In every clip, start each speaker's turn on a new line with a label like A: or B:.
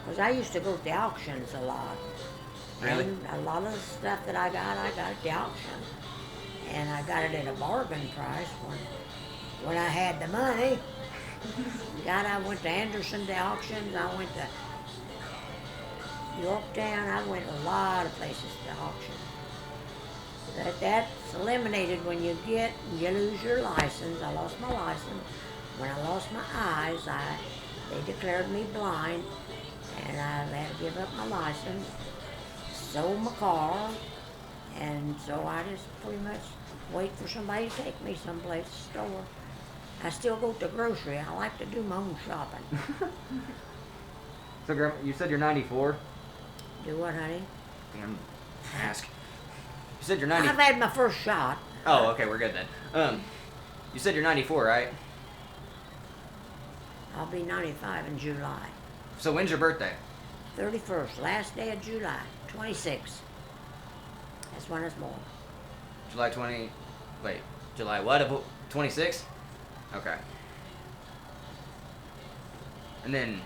A: Because I used to go to the auctions a lot.
B: Really?
A: And a lot of the stuff that I got at the auction. And I got it at a bargain price when I had the money. God, I went to Anderson to auctions. I went to Yorktown. I went a lot of places to auction. That's eliminated when you lose your license. I lost my license. When I lost my eyes, they declared me blind, and I had to give up my license, sold my car, and so I just pretty much wait for somebody to take me someplace to store. I still go to the grocery. I like to do my own shopping.
B: So, Grandma, you said you're 94?
A: Do what, honey?
B: Damn, ask. You said you're 90.
A: I've had my first shot.
B: Oh, okay, we're good then. You said you're 94, right?
A: I'll be 95 in July.
B: So when's your birthday?
A: 31st, last day of July, 26. That's when I was born.
B: July 20. Wait, July what? 26? Okay. And then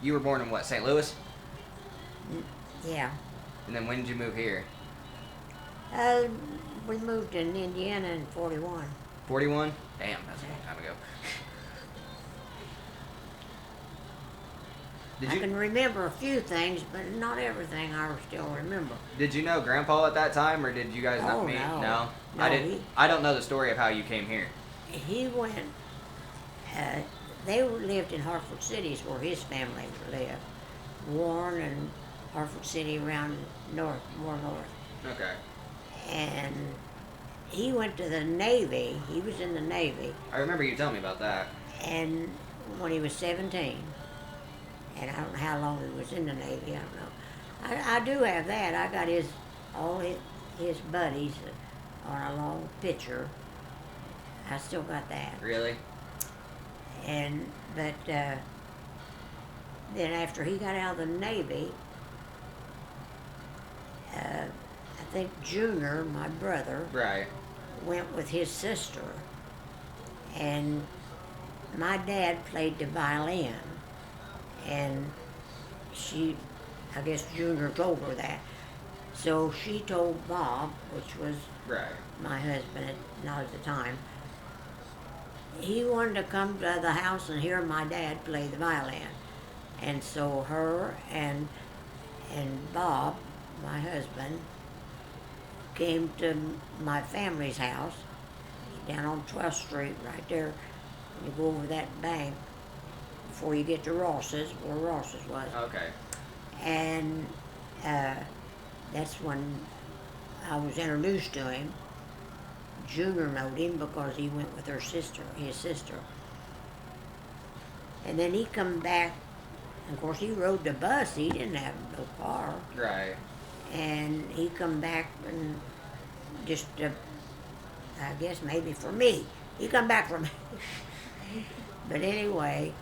B: you were born in what? St. Louis?
A: Yeah.
B: And then when did you move here?
A: Uh, we moved in Indiana in 41.
B: 41? Damn, that's a long time ago.
A: I can remember a few things, but not everything I still remember.
B: Did you know Grandpa at that time, or did you guys not meet?
A: No.
B: No,
A: No,
B: I didn't. I don't know the story of how you came here.
A: He went, they lived in Hartford City, is where his family lived. Warren and Hartford City around more north.
B: Okay.
A: And he went to the Navy. He was in the Navy.
B: I remember you telling me about that.
A: And when he was 17, and I don't know how long he was in the Navy, I don't know. I do have that. I got all his buddies on a long picture. I still got that.
B: Really?
A: But then after he got out of the Navy, I think Junior, my brother,
B: Right.
A: went with his sister, and my dad played the violin, and I guess Junior told her that. So she told Bob, which was
B: Right.
A: my husband, not at the time, he wanted to come to the house and hear my dad play the violin. And so her and Bob, my husband, came to my family's house down on 12th Street, right there. You go over that bank before you get to Ross's, where Ross's was.
B: Okay.
A: And that's when I was introduced to him. Junior knowed him because he went with his sister. And then he come back. Of course, he rode the bus. He didn't have no car.
B: Right.
A: And he come back and just, I guess maybe for me. He come back for me. But anyway,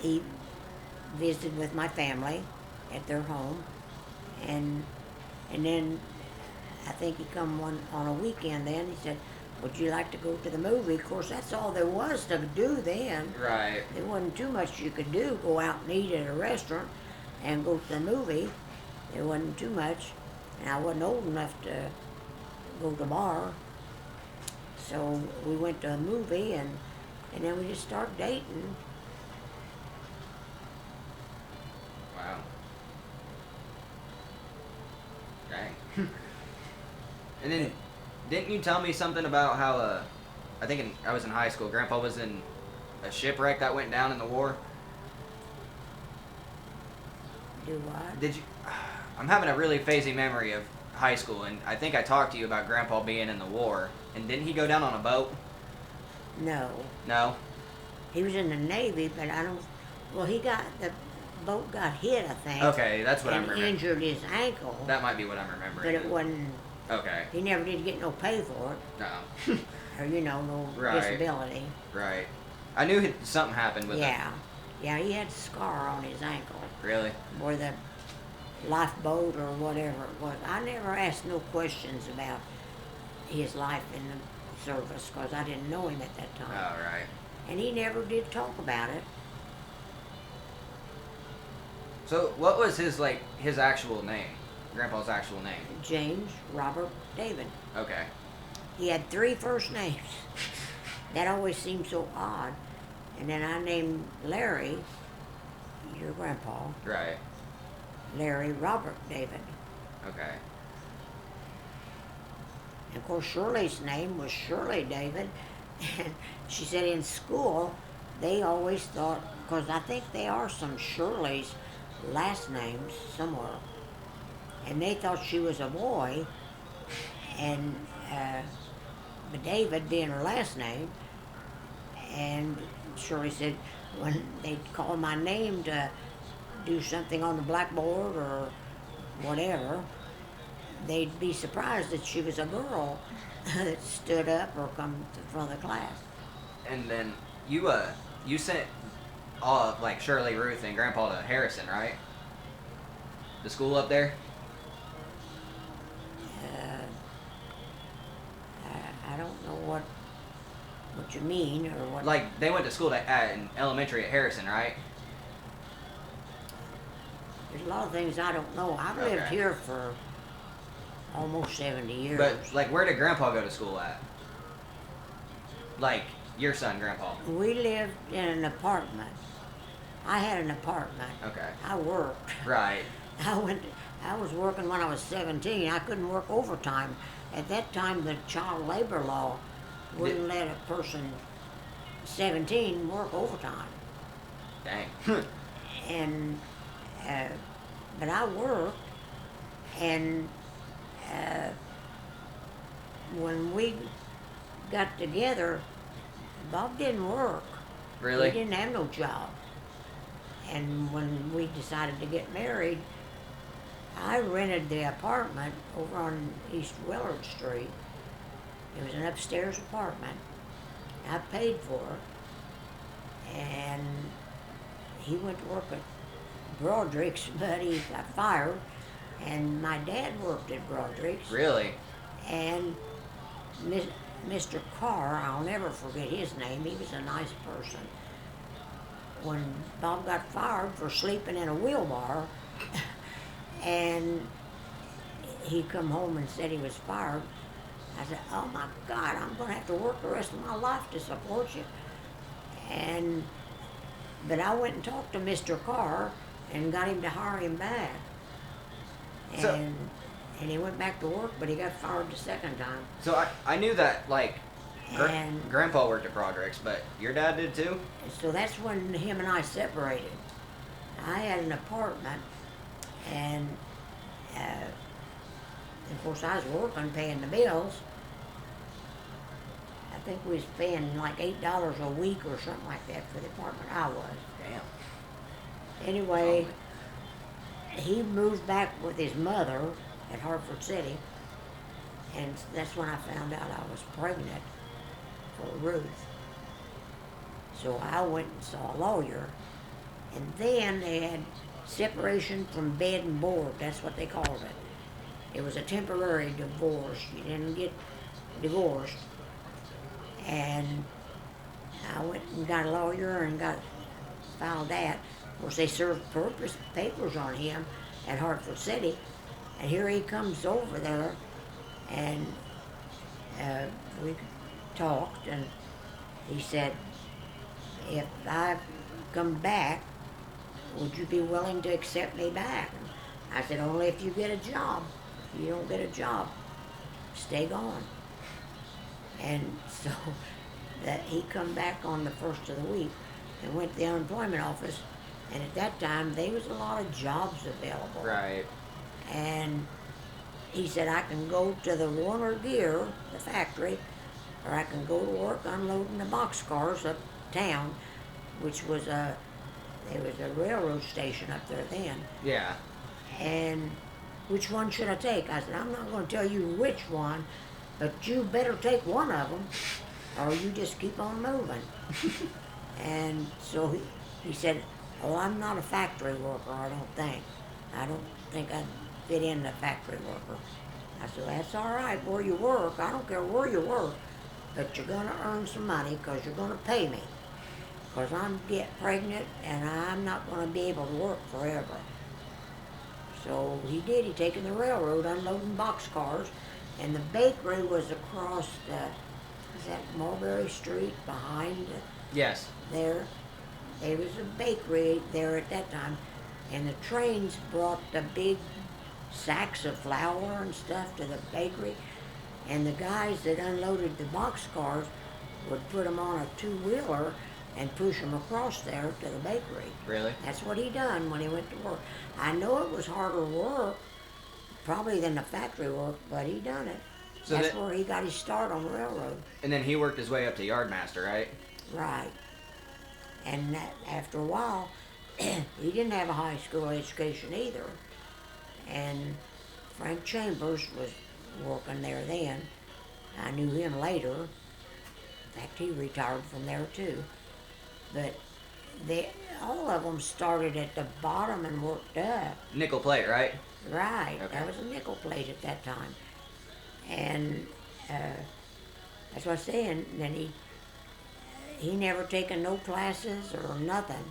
A: he visited with my family at their home, and then I think he come on a weekend. Then he said, "Would you like to go to the movie?" Of course, that's all there was to do then.
B: Right.
A: There wasn't too much you could do. Go out and eat at a restaurant, and go to the movie. There wasn't too much, and I wasn't old enough to go to the bar. So we went to a movie, and then we just started dating.
B: Wow. Dang. And then, didn't you tell me something about how, I was in high school, Grandpa was in a shipwreck that went down in the war?
A: Do what?
B: Did you? I'm having a really fuzzy memory of high school, and I think I talked to you about Grandpa being in the war. And didn't he go down on a boat?
A: No.
B: No?
A: He was in the Navy, but I don't. Well, the boat got hit, I think.
B: Okay, that's what I'm
A: and
B: remembering.
A: injured his ankle.
B: That might be what I'm remembering.
A: But it wasn't.
B: Okay.
A: He never did get no pay for it,
B: No.
A: or no
B: Right.
A: disability.
B: Right. I knew something happened with it.
A: Yeah, he had a scar on his ankle
B: Really?
A: where the lifeboat or whatever it was. I never asked no questions about his life in the service because I didn't know him at that time.
B: Oh, right.
A: And he never did talk about it.
B: So what was his actual name? Grandpa's actual name.
A: James Robert David.
B: Okay.
A: He had 3 first names. That always seemed so odd. And then I named Larry, your grandpa,
B: Right.
A: Larry Robert David.
B: Okay.
A: And of course, Shirley's name was Shirley David. And she said in school, they always thought, because I think there are some Shirley's last names somewhere, and they thought she was a boy, and but David being her last name, and Shirley said when they'd call my name to do something on the blackboard or whatever, they'd be surprised that she was a girl that stood up or come to the front of the class.
B: And then you sent like Shirley, Ruth, and Grandpa to Harrison, right? The school up there.
A: I don't know what you mean or what.
B: Like they went to school in elementary at Harrison, right?
A: There's a lot of things I don't know. I've lived
B: Okay.
A: here for almost 70 years.
B: But like, where did Grandpa go to school at? Like your son, Grandpa.
A: We lived in an apartment. I had an apartment.
B: Okay.
A: I worked.
B: Right.
A: I was working when I was 17. I couldn't work overtime. At that time, the child labor law wouldn't let a person 17 work overtime.
B: Dang.
A: And but I worked, and when we got together, Bob didn't work.
B: Really?
A: He didn't have no job. And when we decided to get married, I rented the apartment over on East Willard Street. It was an upstairs apartment. I paid for it. And he went to work at Broderick's, but he got fired. And my dad worked at Broderick's.
B: Really?
A: And Mr. Carr, I'll never forget his name, he was a nice person. When Bob got fired for sleeping in a wheelbarrow, and he come home and said he was fired, I said, oh my God, I'm going to have to work the rest of my life to support you. But I went and talked to Mr. Carr and got him to hire him back.
B: So-
A: And he went back to work, but he got fired the second time.
B: So I knew that like
A: And
B: Grandpa worked at Broderick's, but your dad did too?
A: so that's when him and I separated. I had an apartment, and of course I was working, paying the bills. I think we was paying like $8 a week or something like that for the apartment. I was.
B: Damn.
A: Anyway, he moved back with his mother at Hartford City, and that's when I found out I was pregnant for Ruth. So I went and saw a lawyer, and then they had separation from bed and board. That's what they called it. It was a temporary divorce. You didn't get divorced. And I went and got a lawyer and filed that. Of course, they served papers on him at Hartford City, and here he comes over there, and we talked, and he said, if I come back, would you be willing to accept me back? I said, only if you get a job. If you don't get a job, stay gone. And so that he come back on the first of the week and went to the unemployment office, and at that time there was a lot of jobs available.
B: Right.
A: And he said, I can go to the Warner Gear, the factory, or I can go to work unloading the boxcars uptown, which was there was a railroad station up there then.
B: Yeah.
A: And which one should I take? I said, I'm not going to tell you which one, but you better take one of them, or you just keep on moving. And so he said, oh, I'm not a factory worker, I don't think. I don't think I'd fit in the factory worker. I said, that's all right where you work. I don't care where you work, but you're going to earn some money because you're going to pay me. Because I'm getting pregnant and I'm not going to be able to work forever. So he did. He taken the railroad unloading boxcars, and the bakery was across the, is that Mulberry Street behind
B: Yes.
A: there? There was a bakery there at that time, and the trains brought the big sacks of flour and stuff to the bakery, and the guys that unloaded the boxcars would put them on a two-wheeler and push them across there to the bakery.
B: Really?
A: That's what he done when he went to work. I know it was harder work, probably than the factory work, but he done it.
B: So
A: That's
B: that-
A: where he got his start on the railroad.
B: And then he worked his way up to yardmaster, right?
A: Right. And that, after a while, he didn't have a high school education either. And Frank Chambers was working there then. I knew him later. In fact, he retired from there too. But all of them started at the bottom and worked up.
B: Nickel plate, right?
A: Right.
B: Okay.
A: That was a nickel plate at that time. And that's what I'm saying. Then he never taken no classes or nothing.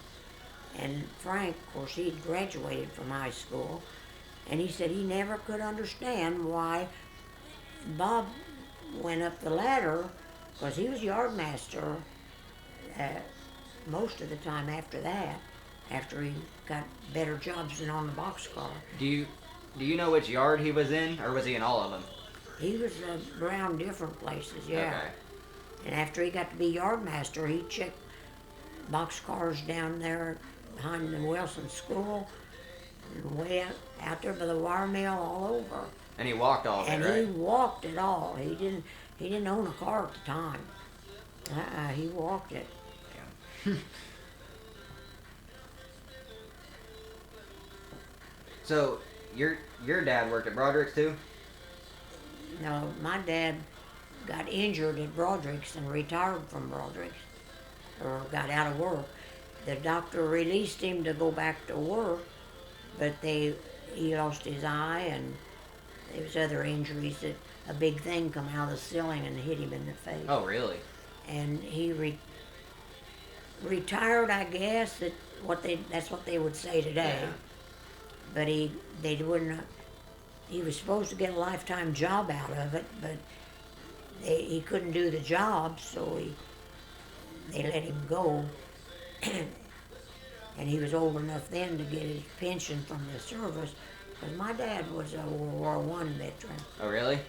A: And Frank, of course, he'd graduated from high school, and he said he never could understand why Bob went up the ladder, because he was yard master most of the time after that, after he got better jobs than on the boxcar.
B: Do you know which yard he was in, or was he in all of them?
A: He was around different places, yeah.
B: Okay.
A: And after he got to be yard master, he checked boxcars down there behind the Wilson School, and way out there by the wire mill, all over.
B: And he walked all of it,
A: And
B: right?
A: he walked it all. He didn't own a car at the time. He walked it.
B: So your dad worked at Broderick's too?
A: No, my dad got injured at Broderick's and retired from Broderick's, or got out of work. The doctor released him to go back to work, but he lost his eye, and there was other injuries. That a big thing come out of the ceiling and hit him in the face.
B: Oh, really?
A: And he retired, I guess. That's what they would say today.
B: Yeah.
A: But they wouldn't. He was supposed to get a lifetime job out of it, but he couldn't do the job, so they let him go. And he was old enough then to get his pension from the service, because my dad was a World War I veteran.
B: Oh, really?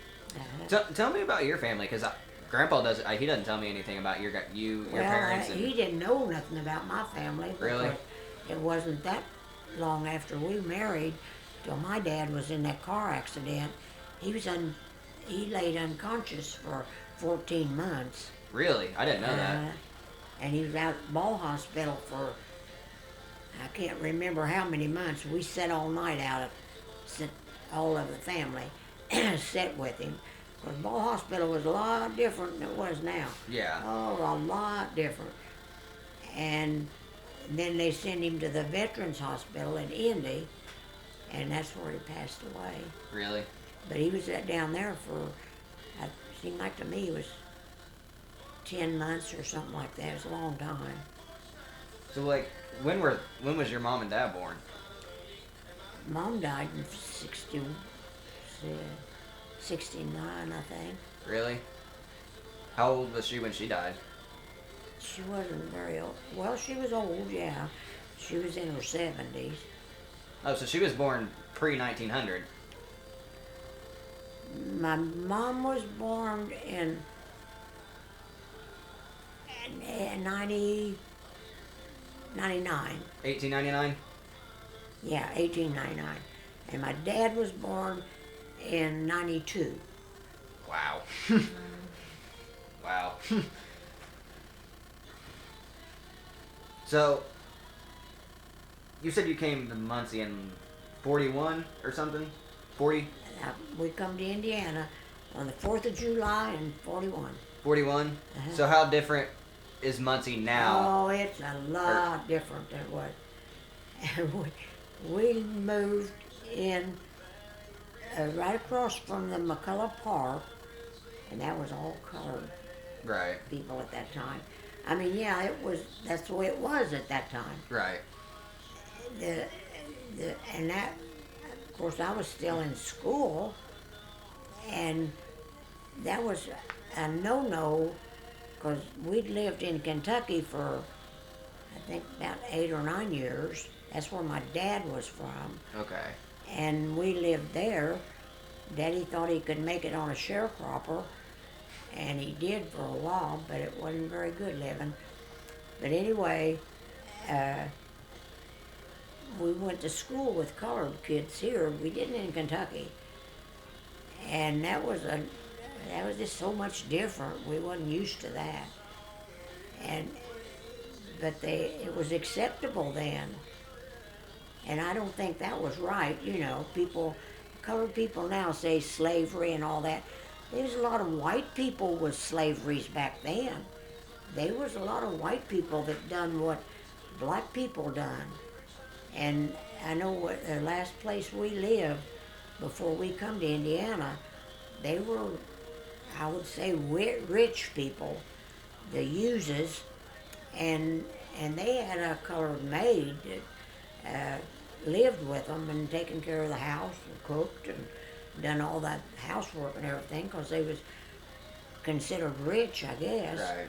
B: Tell me about your family, because Grandpa he doesn't tell me anything about your parents.
A: He didn't know nothing about my family.
B: Really?
A: Because it wasn't that long after we married till my dad was in that car accident. He laid unconscious for 14 months.
B: Really? I didn't know that.
A: And he was out at Ball Hospital for, I can't remember how many months. We sat all night out, all of the family, sat with him. Because Ball Hospital was a lot different than it was now.
B: Yeah.
A: Oh, a lot different. And then they sent him to the Veterans Hospital in Indy, and that's where he passed away.
B: Really?
A: But he was down there for, it seemed like to me, it was 10 months or something like that. It was a long time.
B: So, like, when was your mom and dad born?
A: Mom died in 69, I think.
B: Really? How old was she when she died?
A: She wasn't very old. Well, she was old, yeah. She was in her 70s.
B: Oh, so she was born pre-1900.
A: My mom was born in 99.
B: 1899?
A: Yeah, 1899. And my dad was born in 92.
B: Wow. Wow. So, you said you came to Muncie in 41 or something? 40?
A: We come to Indiana on the 4th of July in 41.
B: 41?
A: Uh-huh.
B: So how different is Muncie now?
A: Oh, it's a lot different than what. We moved in right across from the McCullough Park, and that was all colored
B: Right,
A: people at that time. I mean, yeah, that's the way it was at that time.
B: right.
A: And that, of course, I was still in school, and that was a no-no, because we'd lived in Kentucky for, I think, about 8 or 9 years. That's where my dad was from,
B: Okay.
A: and we lived there. Daddy thought he could make it on a sharecropper, and he did for a while, but it wasn't very good living. But anyway, we went to school with colored kids here. We didn't in Kentucky, and that was just so much different. We wasn't used to that, but it was acceptable then, and I don't think that was right. Colored people now say slavery and all that. There was a lot of white people with slaveries back then. There was a lot of white people that done what black people done. And I know the last place we lived before we come to Indiana, they were, I would say, rich people, the Hughes's, and they had a colored maid that lived with them and taken care of the house and cooked and done all that housework and everything, because they was considered rich, I guess.
B: Right.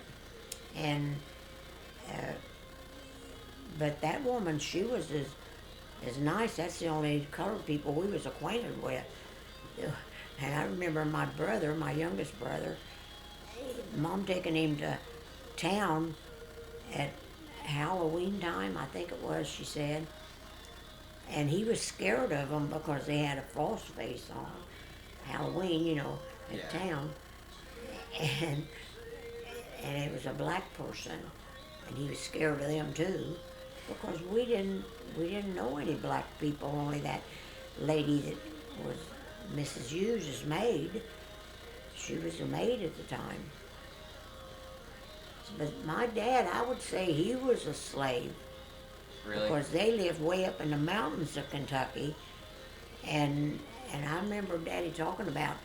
A: And but that woman, she was as nice. That's the only colored people we was acquainted with. And I remember my brother, my youngest brother, Mom taking him to town at Halloween time, I think it was, she said. And he was scared of them because they had a false face on Halloween, at town. And it was a black person, and he was scared of them too, because we didn't know any black people, only that lady that was Mrs. Hughes's maid. She was a maid at the time. But my dad, I would say he was a slave.
B: Really?
A: Because they lived way up in the mountains of Kentucky, and I remember Daddy talking about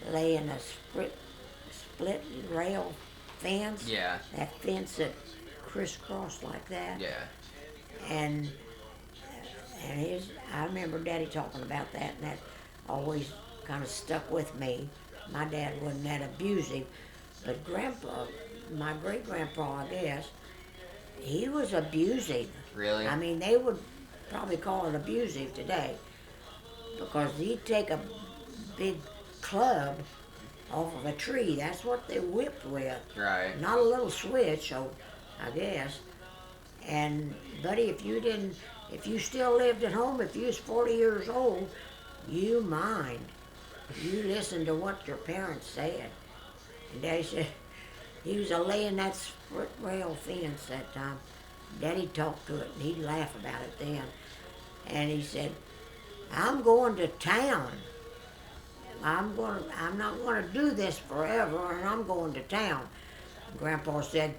A: laying a split rail fence.
B: Yeah.
A: That fence that crisscrossed like that.
B: Yeah.
A: And I remember Daddy talking about that, and that always kind of stuck with me. My dad wasn't that abusive, but Grandpa, my great-grandpa, I guess, he was abusive.
B: Really?
A: I mean, they would probably call it abusive today, because he'd take a big club off of a tree. That's what they whipped with.
B: Right.
A: Not a little switch, I guess. And buddy, if you still lived at home, if you was 40 years old, you mind. You listened to what your parents said. And Daddy said he was laying that split rail fence that time. Daddy talked to it, and he'd laugh about it then. And he said, "I'm going to town. I'm not going to do this forever, and I'm going to town." Grandpa said,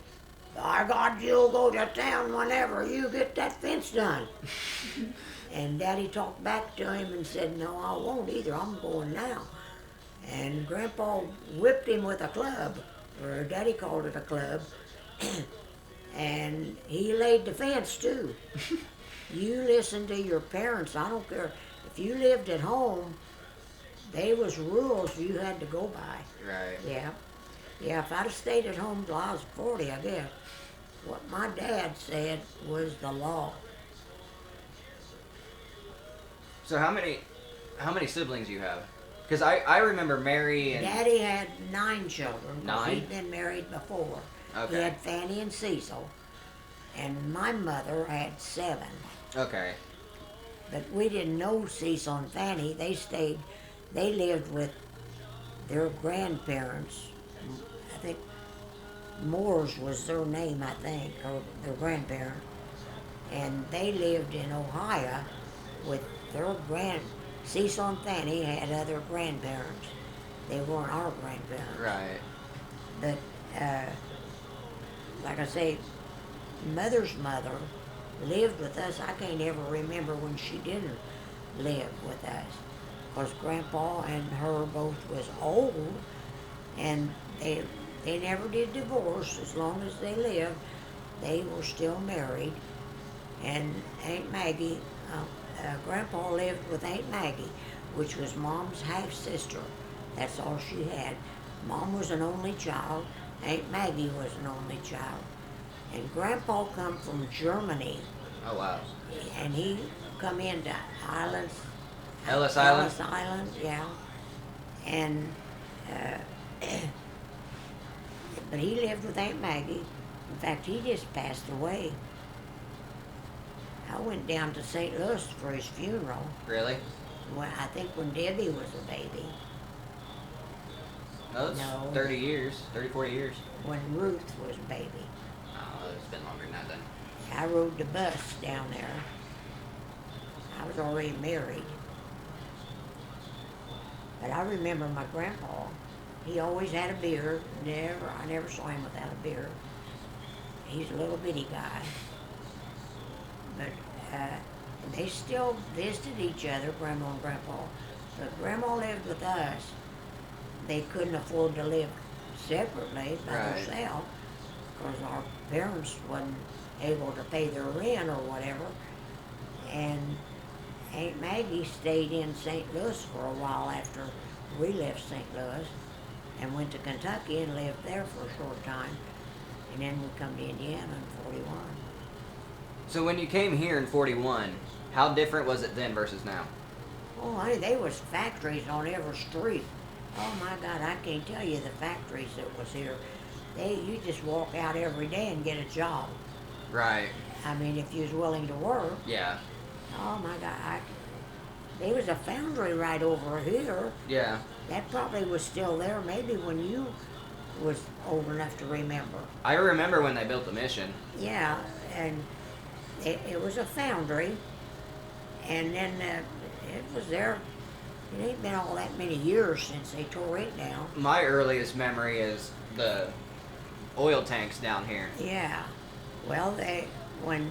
A: "By God, you'll go to town whenever you get that fence done." And Daddy talked back to him and said, "No, I won't either. I'm going now." And Grandpa whipped him with a club, or Daddy called it a club, and he laid the fence too. You listen to your parents. I don't care. If you lived at home, there was rules you had to go by.
B: Right.
A: Yeah. Yeah, if I'd have stayed at home till I was 40, I guess, what my dad said was the law.
B: So how many siblings you have? Because I remember Mary and...
A: Daddy had 9 children.
B: 9?
A: He'd been married before.
B: Okay.
A: He had Fanny and Cecil. And my mother had 7.
B: Okay.
A: But we didn't know Cecil and Fanny. They lived with their grandparents. I think Moores was their name, I think, or their grandparent. And they lived in Ohio with their Cecil and Fanny had other grandparents. They weren't our grandparents.
B: Right.
A: But, like I say, Mother's mother lived with us. I can't ever remember when she didn't live with us. Because Grandpa and her both was old, and they never did divorce. As long as they lived, they were still married. And Aunt Maggie, Grandpa lived with Aunt Maggie, which was Mom's half sister. That's all she had. Mom was an only child. Aunt Maggie was an only child. And Grandpa come from Germany,
B: Oh wow.
A: and he come into Islands.
B: Ellis Island?
A: Ellis Island, yeah. And, but he lived with Aunt Maggie. In fact, he just passed away. I went down to St. Louis for his funeral.
B: Really?
A: Well, I think when Debbie was a baby.
B: No, it's
A: No.
B: 30 years, 30, 40 years.
A: When Ruth was a baby.
B: Oh, it's been longer than that then.
A: I rode the bus down there. I was already married. But I remember my grandpa. He always had a beard. I never saw him without a beard. He's a little bitty guy. But they still visited each other, Grandma and Grandpa. But Grandma lived with us. They couldn't afford to live separately by
B: Right.
A: themselves because our parents wasn't able to pay their rent or whatever. And Aunt Maggie stayed in St. Louis for a while after we left St. Louis and went to Kentucky and lived there for a short time. And then we come to Indiana in 41.
B: So when you came here in 41, how different was it then versus now?
A: Oh, honey, they was factories on every street. Oh my God, I can't tell you the factories that was here. You just walk out every day and get a job.
B: Right.
A: I mean, if you was willing to work.
B: Yeah.
A: Oh my God, there was a foundry right over here.
B: Yeah.
A: That probably was still there maybe when you was old enough to remember.
B: I remember when they built the mission.
A: Yeah, and it was a foundry, and then it was there. It ain't been all that many years since they tore it down.
B: My earliest memory is the oil tanks down here.
A: Yeah, well, when